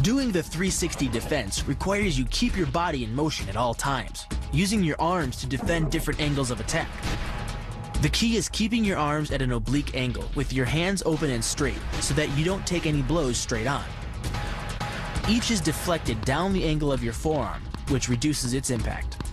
Doing the 360 defense requires you keep your body in motion at all times, using your arms to defend different angles of attack. The key is keeping your arms at an oblique angle with your hands open and straight so that you don't take any blows straight on. Each is deflected down the angle of your forearm, which reduces its impact.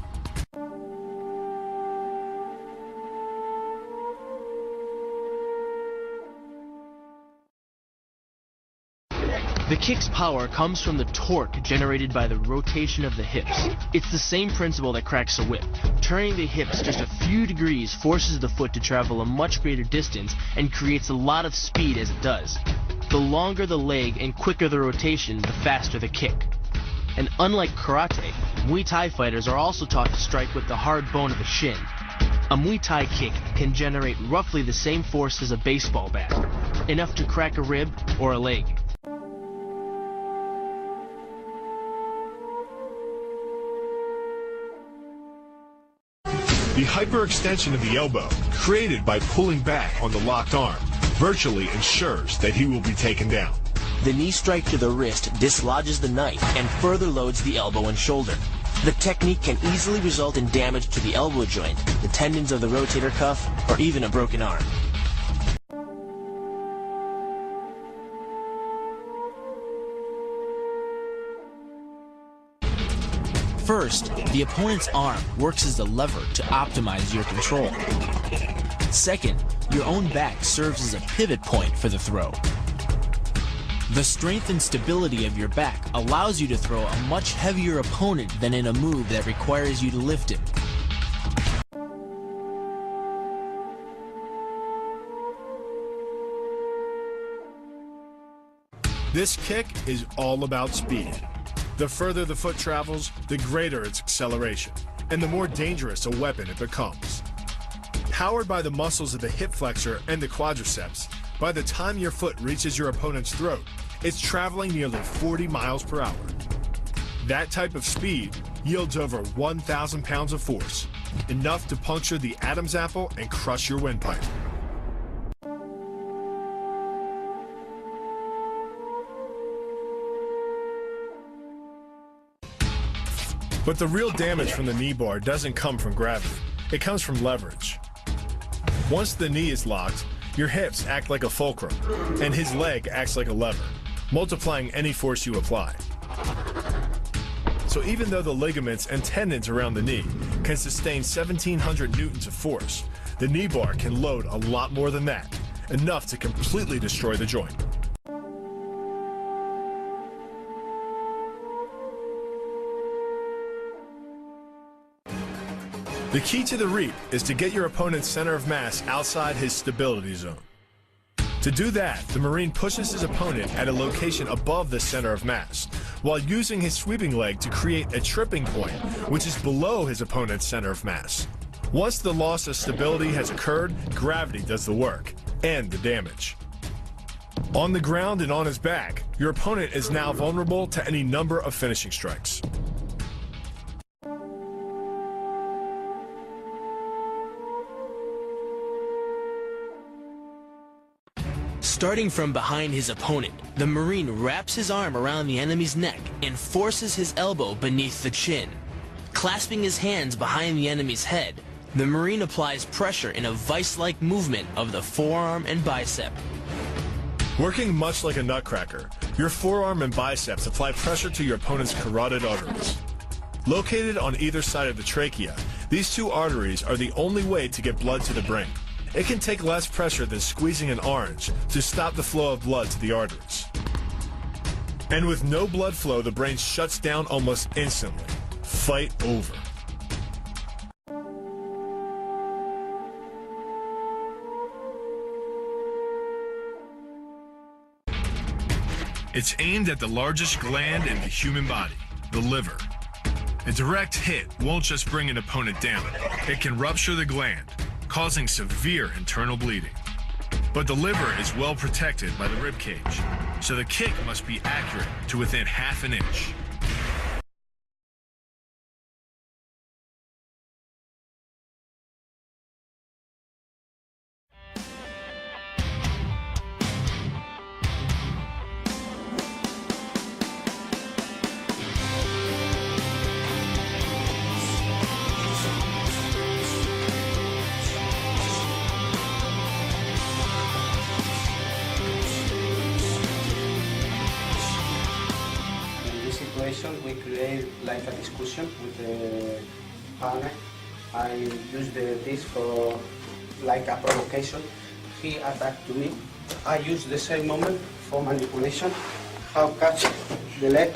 The kick's power comes from the torque generated by the rotation of the hips. It's the same principle that cracks a whip. Turning the hips just a few degrees forces the foot to travel a much greater distance and creates a lot of speed as it does. The longer the leg and quicker the rotation, the faster the kick. And unlike karate, Muay Thai fighters are also taught to strike with the hard bone of the shin. A Muay Thai kick can generate roughly the same force as a baseball bat, enough to crack a rib or a leg. The hyperextension of the elbow, created by pulling back on the locked arm, virtually ensures that he will be taken down. The knee strike to the wrist dislodges the knife and further loads the elbow and shoulder. The technique can easily result in damage to the elbow joint, the tendons of the rotator cuff, or even a broken arm. First, the opponent's arm works as a lever to optimize your control. Second, your own back serves as a pivot point for the throw. The strength and stability of your back allows you to throw a much heavier opponent than in a move that requires you to lift him. This kick is all about speed. The further the foot travels, the greater its acceleration, and the more dangerous a weapon it becomes. Powered by the muscles of the hip flexor and the quadriceps, by the time your foot reaches your opponent's throat, it's traveling nearly 40 miles per hour. That type of speed yields over 1,000 pounds of force, enough to puncture the Adam's apple and crush your windpipe. But the real damage from the knee bar doesn't come from gravity. It comes from leverage. Once the knee is locked, your hips act like a fulcrum, and his leg acts like a lever, multiplying any force you apply. So even though the ligaments and tendons around the knee can sustain 1,700 newtons of force, the knee bar can load a lot more than that, enough to completely destroy the joint. The key to the reap is to get your opponent's center of mass outside his stability zone. To do that, the Marine pushes his opponent at a location above the center of mass, while using his sweeping leg to create a tripping point, which is below his opponent's center of mass. Once the loss of stability has occurred, gravity does the work, and the damage. On the ground and on his back, your opponent is now vulnerable to any number of finishing strikes. Starting from behind his opponent, the Marine wraps his arm around the enemy's neck and forces his elbow beneath the chin. Clasping his hands behind the enemy's head, the Marine applies pressure in a vice-like movement of the forearm and bicep. Working much like a nutcracker, your forearm and biceps apply pressure to your opponent's carotid arteries. Located on either side of the trachea, these two arteries are the only way to get blood to the brain. It can take less pressure than squeezing an orange to stop the flow of blood to the arteries. And with no blood flow, the brain shuts down almost instantly. Fight over. It's aimed at the largest gland in the human body, the liver. A direct hit won't just bring an opponent down. It can rupture the gland, causing severe internal bleeding. But the liver is well protected by the rib cage, so the kick must be accurate to within half an inch. create like a discussion with the partner. I use this for like a provocation. He attacked to me. I use the same moment for manipulation. How catch the leg,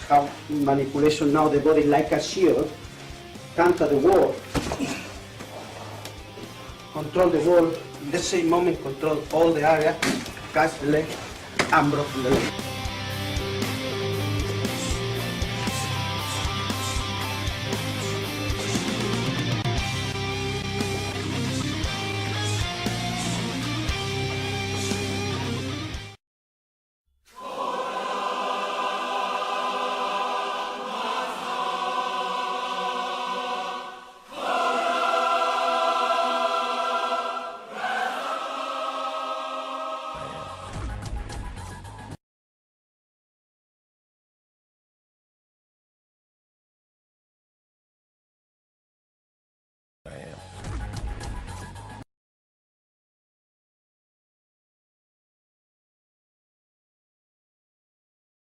how manipulation now the body like a shield, counter the wall, control the wall, the same moment control all the area, catch the leg, and broke the leg.